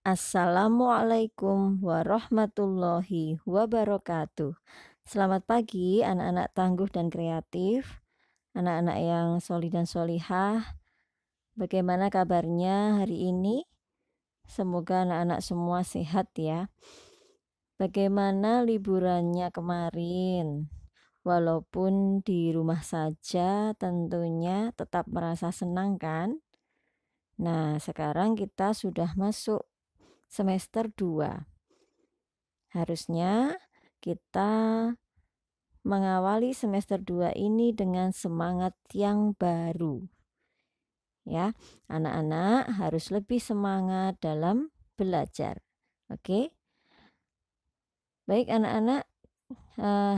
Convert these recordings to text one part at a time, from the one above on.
Assalamualaikum warahmatullahi wabarakatuh. Selamat pagi anak-anak tangguh dan kreatif, anak-anak yang solih dan solihah. Bagaimana kabarnya hari ini? Semoga anak-anak semua sehat ya. Bagaimana liburannya kemarin? Walaupun di rumah saja tentunya tetap merasa senang kan? Nah, sekarang kita sudah masuk semester 2. Harusnya kita mengawali semester 2 ini dengan semangat yang baru. Ya, anak-anak harus lebih semangat dalam belajar. Oke. Baik anak-anak,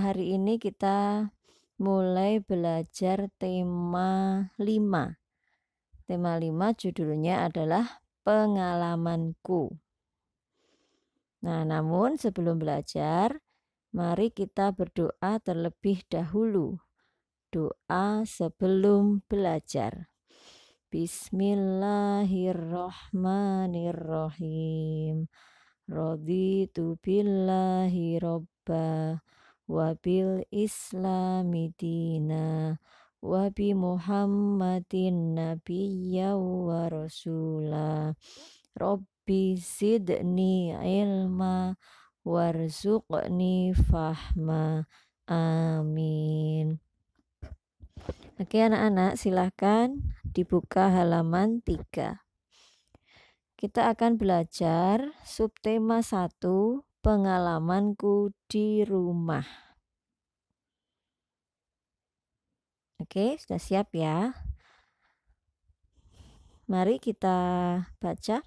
hari ini kita mulai belajar tema 5. Tema 5 judulnya adalah pengalamanku. Nah, namun sebelum belajar, mari kita berdoa terlebih dahulu. Doa sebelum belajar. Bismillahirrahmanirrahim. Raditu billahi robba wa bil islami dina wa bi muhammadin nabiyya wa rasula. Rabbi zidni ilma warzuqni fahma. Amin. Oke anak-anak, silahkan dibuka halaman 3. Kita akan belajar subtema 1, pengalamanku di rumah. Oke, sudah siap ya? Mari kita baca.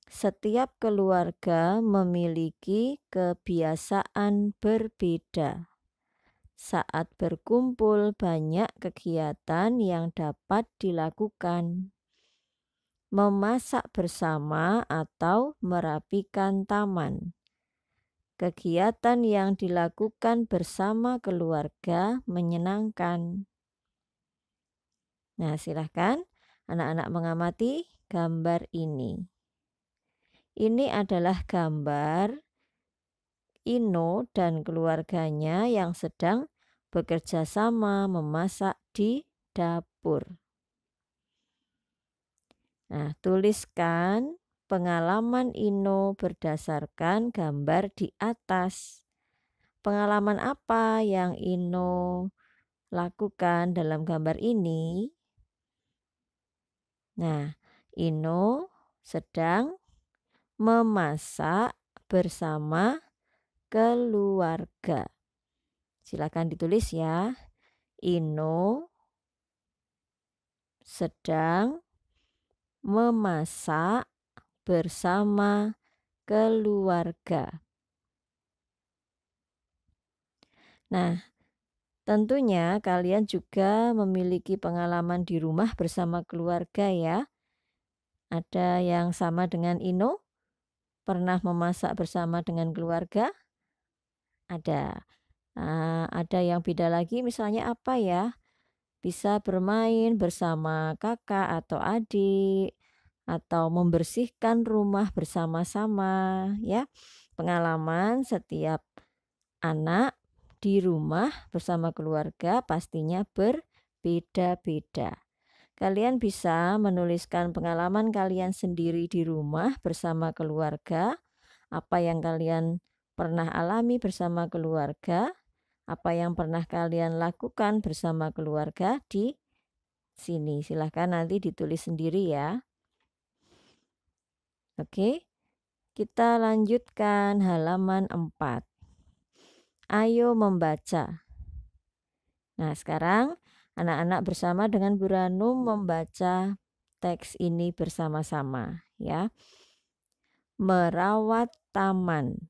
Setiap keluarga memiliki kebiasaan berbeda. Saat berkumpul banyak kegiatan yang dapat dilakukan. Memasak bersama atau merapikan taman. Kegiatan yang dilakukan bersama keluarga menyenangkan. Nah, silahkan anak-anak mengamati gambar ini. Ini adalah gambar Ino dan keluarganya yang sedang bekerja sama memasak di dapur. Nah, tuliskan pengalaman Ino berdasarkan gambar di atas. Pengalaman apa yang Ino lakukan dalam gambar ini? Nah, Ino sedang memasak bersama keluarga. Silakan ditulis ya. Ino sedang memasak bersama keluarga. Nah, tentunya kalian juga memiliki pengalaman di rumah bersama keluarga ya. Ada yang sama dengan Ino? Pernah memasak bersama dengan keluarga? Ada. Ada yang beda lagi, misalnya apa ya? Bisa bermain bersama kakak atau adik, atau membersihkan rumah bersama-sama ya. Pengalaman setiap anak di rumah bersama keluarga pastinya berbeda-beda. Kalian bisa menuliskan pengalaman kalian sendiri di rumah bersama keluarga, apa yang kalian pernah alami bersama keluarga, apa yang pernah kalian lakukan bersama keluarga di sini. Silahkan nanti ditulis sendiri ya. Oke, kita lanjutkan halaman 4. Ayo membaca. Nah, sekarang anak-anak bersama dengan Bu Ranum membaca teks ini bersama-sama ya. Merawat taman.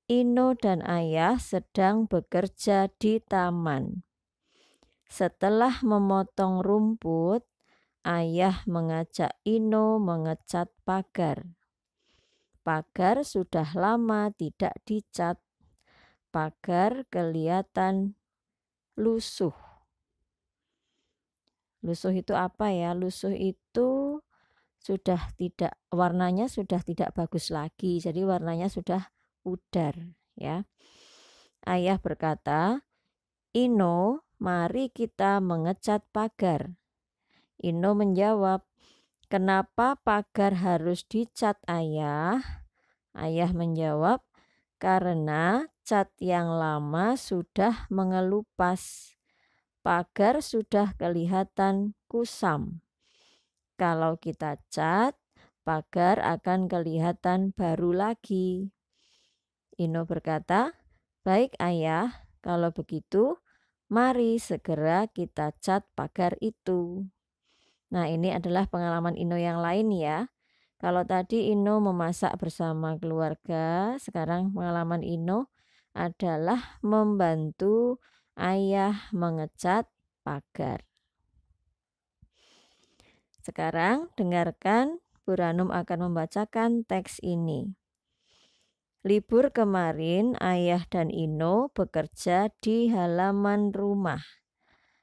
Ino dan ayah sedang bekerja di taman. Setelah memotong rumput, ayah mengajak Ino mengecat pagar. Pagar sudah lama tidak dicat. Pagar kelihatan lusuh. Lusuh itu apa ya? Lusuh itu warnanya sudah tidak bagus lagi, jadi warnanya sudah pudar ya. Ayah berkata, "Ino, mari kita mengecat pagar." Ino menjawab, "Kenapa pagar harus dicat, Ayah?" Ayah menjawab, "Karena cat yang lama sudah mengelupas. Pagar sudah kelihatan kusam. Kalau kita cat, pagar akan kelihatan baru lagi." Ino berkata, "Baik Ayah, kalau begitu mari segera kita cat pagar itu." Nah, ini adalah pengalaman Ino yang lain ya. Kalau tadi Ino memasak bersama keluarga, sekarang pengalaman Ino adalah membantu ayah mengecat pagar. Sekarang dengarkan, Bu Ranum akan membacakan teks ini. Libur kemarin ayah dan Ino bekerja di halaman rumah.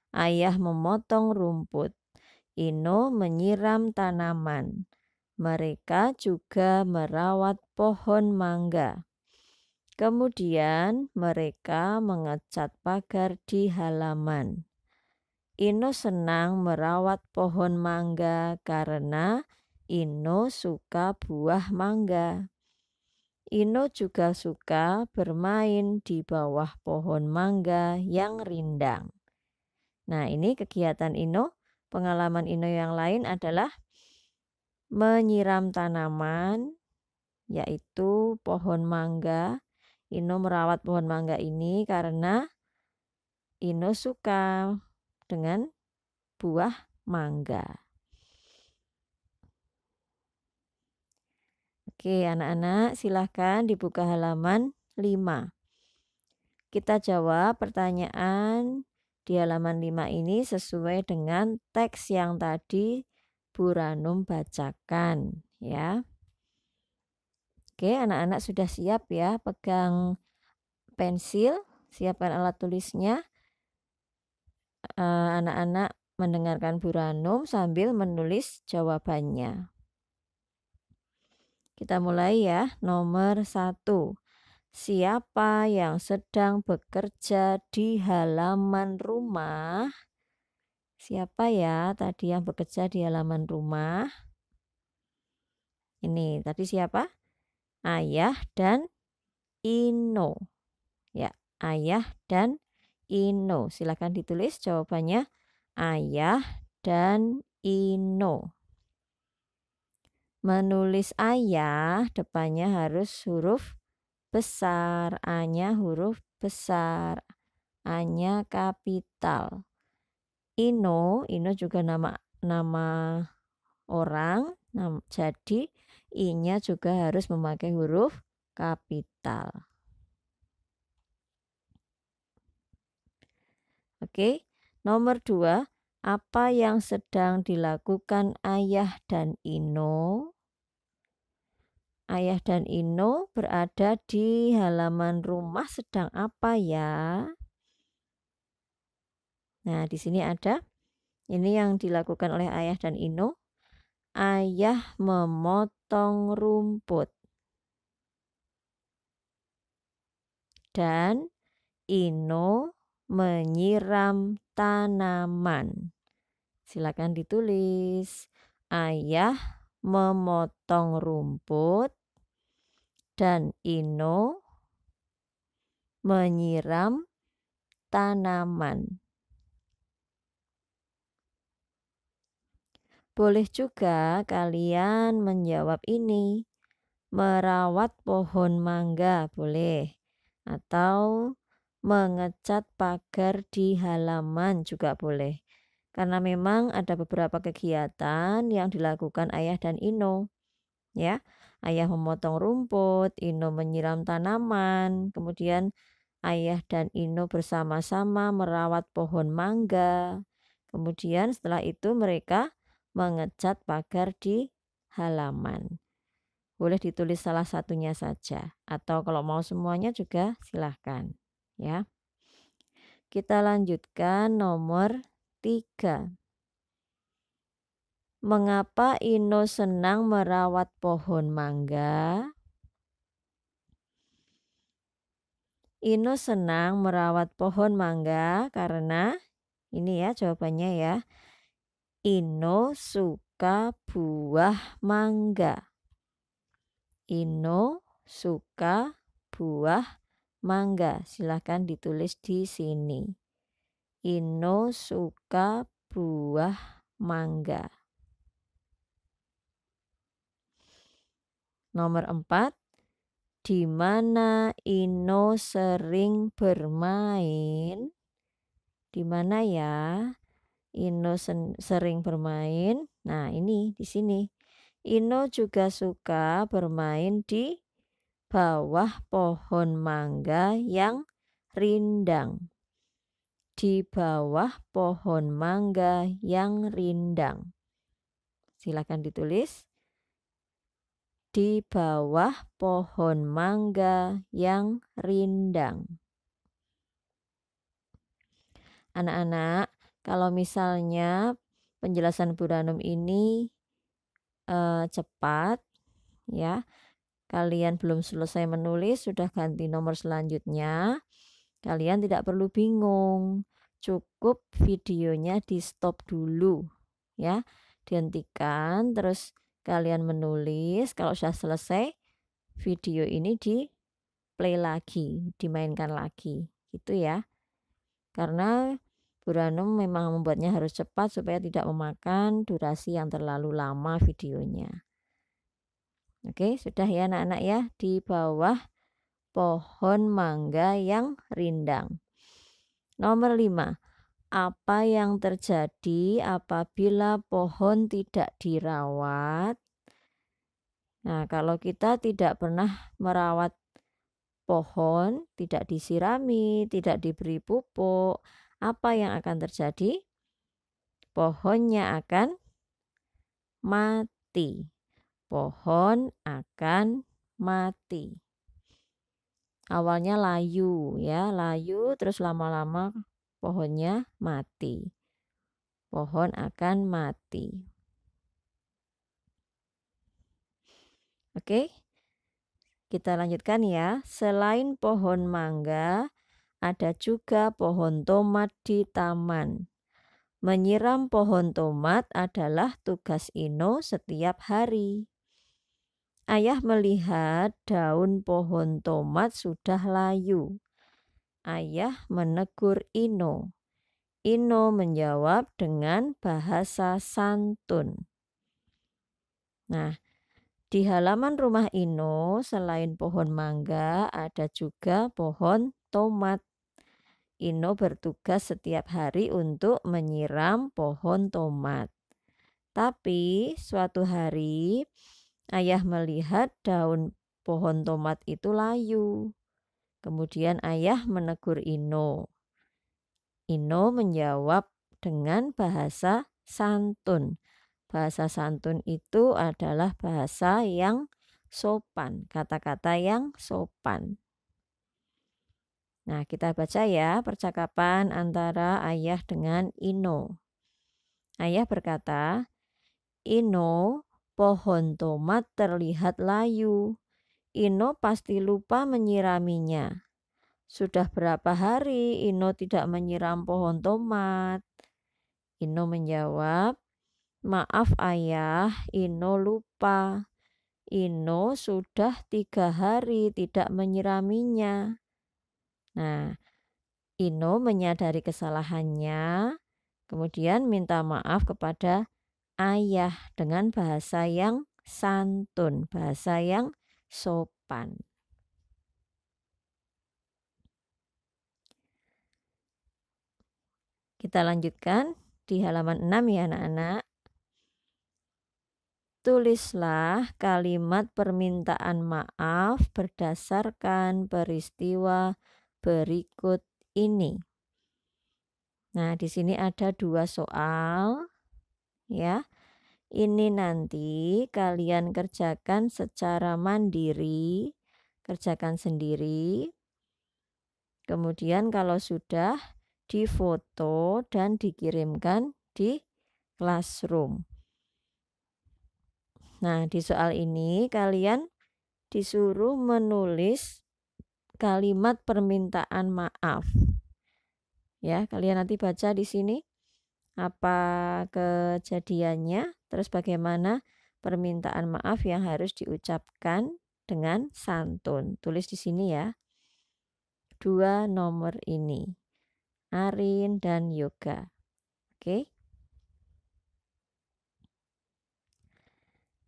Ayah memotong rumput, Ino menyiram tanaman. Mereka juga merawat pohon mangga. Kemudian mereka mengecat pagar di halaman. Ino senang merawat pohon mangga karena Ino suka buah mangga. Ino juga suka bermain di bawah pohon mangga yang rindang. Nah, ini kegiatan Ino. Pengalaman Ino yang lain adalah menyiram tanaman, yaitu pohon mangga. Ino merawat pohon mangga ini karena Ino suka dengan buah mangga. Oke, anak-anak silahkan dibuka halaman 5. Kita jawab pertanyaan di halaman 5 ini sesuai dengan teks yang tadi Bu Ranum bacakan ya. Oke, anak-anak sudah siap ya, pegang pensil, siapkan alat tulisnya. Anak-anak mendengarkan Bu Ranum sambil menulis jawabannya. Kita mulai ya. Nomor 1. Siapa yang sedang bekerja di halaman rumah? Siapa ya tadi yang bekerja di halaman rumah? Ini tadi siapa? Ayah dan Ino. Ya, ayah dan Ino. Silakan ditulis jawabannya. Ayah dan Ino. Menulis ayah depannya harus huruf besar. A-nya huruf besar. A-nya kapital. Ino juga nama orang. Jadi I-nya juga harus memakai huruf kapital. Oke, nomor 2. Apa yang sedang dilakukan ayah dan Ino? Ayah dan Ino berada di halaman rumah sedang apa ya? Nah, di sini ada. Ini yang dilakukan oleh ayah dan Ino. Ayah memotong rumput. Dan Ino menyiram tanaman. Silakan ditulis. Ayah memotong rumput dan Ino menyiram tanaman. Boleh juga kalian menjawab ini. Merawat pohon mangga boleh. Atau mengecat pagar di halaman juga boleh. Karena memang ada beberapa kegiatan yang dilakukan ayah dan Ino. Ya, ayah memotong rumput, Ino menyiram tanaman, kemudian ayah dan Ino bersama-sama merawat pohon mangga. Kemudian setelah itu mereka mengecat pagar di halaman. Boleh ditulis salah satunya saja, atau kalau mau semuanya juga silahkan ya. Kita lanjutkan nomor 3. Mengapa Ino senang merawat pohon mangga? Ino senang merawat pohon mangga karena ini ya jawabannya ya. Ino suka buah mangga. Ino suka buah mangga. Silahkan ditulis di sini. Ino suka buah mangga. Nomor 4. Di mana Ino sering bermain? Di mana ya Ino sering bermain? Nah, ini di sini. Ino juga suka bermain di bawah pohon mangga yang rindang. Di bawah pohon mangga yang rindang. Silakan ditulis. Di bawah pohon mangga yang rindang. Anak-anak, kalau misalnya penjelasan Bu Ranum ini cepat ya, kalian belum selesai menulis sudah ganti nomor selanjutnya, kalian tidak perlu bingung, cukup videonya di stop dulu ya, dihentikan terus kalian menulis. Kalau sudah selesai video ini di play lagi, dimainkan lagi gitu ya, karena Bu Ranum memang membuatnya harus cepat supaya tidak memakan durasi yang terlalu lama videonya. Oke, sudah ya anak-anak ya, di bawah pohon mangga yang rindang. Nomor 5. Apa yang terjadi apabila pohon tidak dirawat? Nah, kalau kita tidak pernah merawat pohon, tidak disirami, tidak diberi pupuk, apa yang akan terjadi? Pohonnya akan mati. Pohon akan mati. Awalnya layu ya, layu terus lama-lama pohonnya mati. Pohon akan mati. Oke. Kita lanjutkan ya. Selain pohon mangga, ada juga pohon tomat di taman. Menyiram pohon tomat adalah tugas Ino setiap hari. Ayah melihat daun pohon tomat sudah layu. Ayah menegur Ino. Ino menjawab dengan bahasa santun. Nah, di halaman rumah Ino selain pohon mangga ada juga pohon tomat. Ino bertugas setiap hari untuk menyiram pohon tomat. Tapi suatu hari ayah melihat daun pohon tomat itu layu. Kemudian ayah menegur Ino. Ino menjawab dengan bahasa santun. Bahasa santun itu adalah bahasa yang sopan, kata-kata yang sopan. Nah, kita baca ya percakapan antara ayah dengan Ino. Ayah berkata, Ino, pohon tomat terlihat layu. Ino pasti lupa menyiraminya. Sudah berapa hari Ino tidak menyiram pohon tomat? Ino menjawab, maaf ayah, Ino lupa. Ino sudah 3 hari tidak menyiraminya. Nah, Ino menyadari kesalahannya, kemudian minta maaf kepada ayah dengan bahasa yang santun, bahasa yang sopan. Kita lanjutkan di halaman 6 ya anak-anak. Tulislah kalimat permintaan maaf berdasarkan peristiwa berikut ini. Nah, di sini ada 2 soal ya. Ini nanti kalian kerjakan secara mandiri, kerjakan sendiri. Kemudian kalau sudah difoto dan dikirimkan di classroom. Nah, di soal ini kalian disuruh menulis kalimat permintaan maaf. Ya, kalian nanti baca di sini apa kejadiannya, terus bagaimana permintaan maaf yang harus diucapkan dengan santun. Tulis di sini ya. Dua nomor ini, Arin dan Yoga. Oke.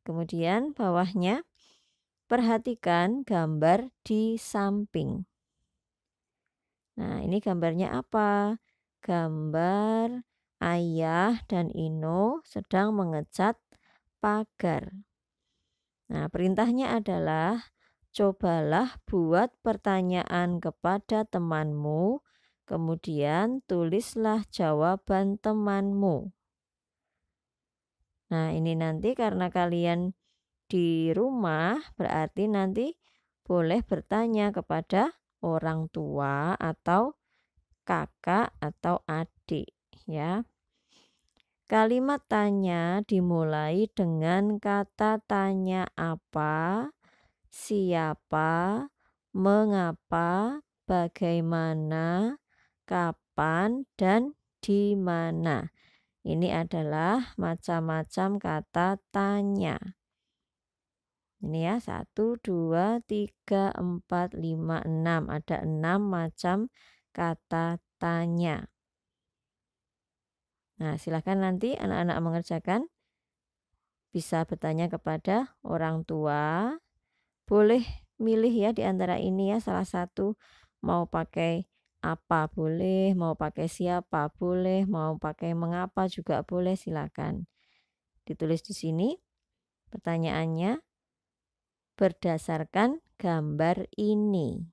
Kemudian bawahnya, perhatikan gambar di samping. Nah, ini gambarnya apa? Gambar Ayah dan Ino sedang mengecat pagar. Nah, perintahnya adalah cobalah buat pertanyaan kepada temanmu, kemudian tulislah jawaban temanmu. Nah, ini nanti karena kalian di rumah, berarti nanti boleh bertanya kepada orang tua atau kakak atau adik ya. Kalimat tanya dimulai dengan kata tanya apa, siapa, mengapa, bagaimana, kapan, dan di mana. Ini adalah macam-macam kata tanya. Ini ya, 1, 2, 3, 4, 5, 6. Ada 6 macam kata tanya. Nah, silahkan nanti anak-anak mengerjakan. Bisa bertanya kepada orang tua. Boleh milih ya di antara ini ya, salah satu. Mau pakai apa boleh, mau pakai siapa boleh, mau pakai mengapa juga boleh, silakan. Ditulis di sini pertanyaannya berdasarkan gambar ini.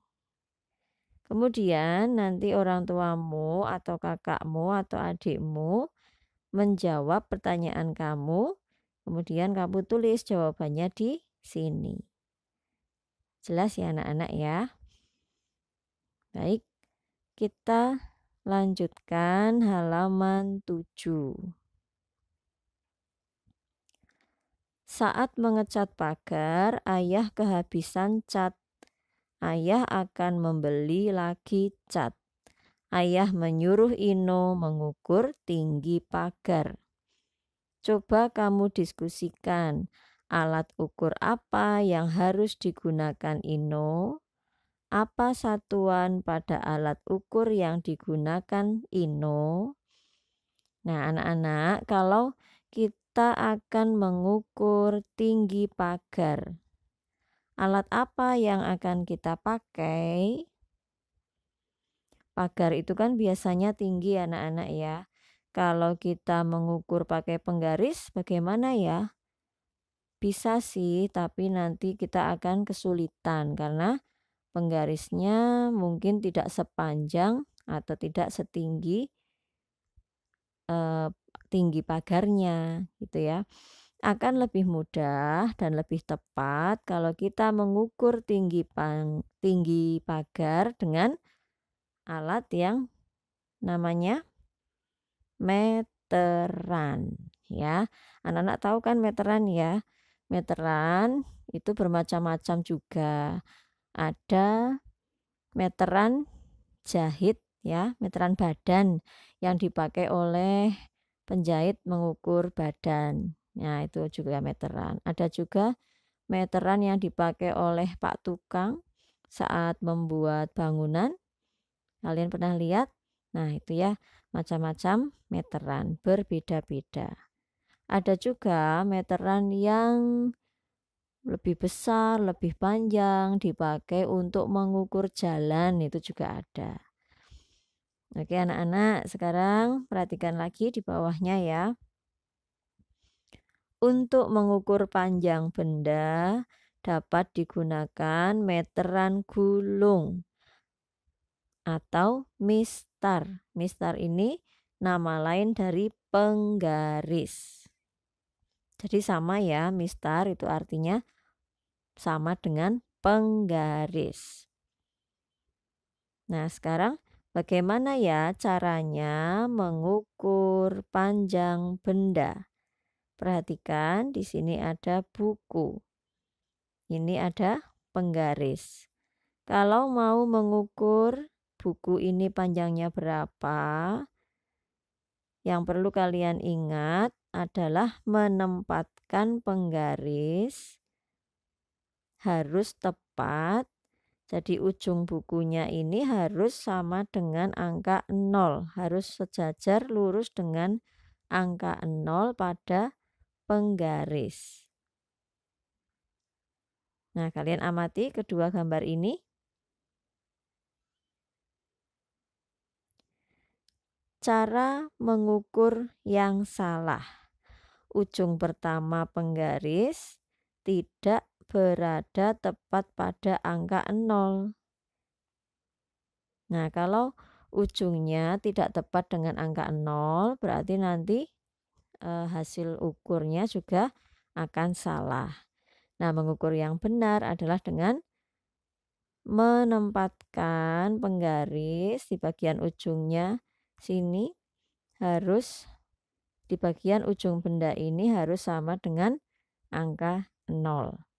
Kemudian nanti orang tuamu atau kakakmu atau adikmu menjawab pertanyaan kamu, kemudian kamu tulis jawabannya di sini. Jelas ya anak-anak ya? Baik, kita lanjutkan halaman 7. Saat mengecat pagar, ayah kehabisan cat. Ayah akan membeli lagi cat. Ayah menyuruh Ino mengukur tinggi pagar. Coba kamu diskusikan alat ukur apa yang harus digunakan Ino. Apa satuan pada alat ukur yang digunakan Ino? Nah, anak-anak, kalau kita akan mengukur tinggi pagar, alat apa yang akan kita pakai? Pagar itu kan biasanya tinggi anak-anak ya. Kalau kita mengukur pakai penggaris bagaimana ya? Bisa sih, tapi nanti kita akan kesulitan karena penggarisnya mungkin tidak sepanjang atau tidak setinggi tinggi pagarnya gitu ya. Akan lebih mudah dan lebih tepat kalau kita mengukur tinggi pagar dengan alat yang namanya meteran ya. Anak-anak tahu kan meteran ya? Meteran itu bermacam-macam juga. Ada meteran jahit ya, meteran badan yang dipakai oleh penjahit mengukur badan. Nah, itu juga meteran. Ada juga meteran yang dipakai oleh Pak Tukang saat membuat bangunan. Kalian pernah lihat? Nah, itu ya, macam-macam meteran berbeda-beda. Ada juga meteran yang lebih besar, lebih panjang, dipakai untuk mengukur jalan, itu juga ada. Oke anak-anak, sekarang perhatikan lagi di bawahnya ya. Untuk mengukur panjang benda dapat digunakan meteran gulung atau mistar. Mistar ini nama lain dari penggaris. Jadi sama ya, mistar itu artinya sama dengan penggaris. Nah, sekarang bagaimana ya caranya mengukur panjang benda? Perhatikan di sini ada buku. Ini ada penggaris. Kalau mau mengukur buku ini panjangnya berapa, yang perlu kalian ingat adalah menempatkan penggaris harus tepat. Jadi ujung bukunya ini harus sama dengan angka 0, harus sejajar lurus dengan angka 0 pada penggaris. Nah, kalian amati kedua gambar ini. Cara mengukur yang salah. Ujung pertama penggaris tidak berada tepat pada angka 0. Nah, kalau ujungnya tidak tepat dengan angka 0, berarti nanti hasil ukurnya juga akan salah. Nah, mengukur yang benar adalah dengan menempatkan penggaris di bagian ujungnya sini harus di bagian ujung benda ini harus sama dengan angka 0.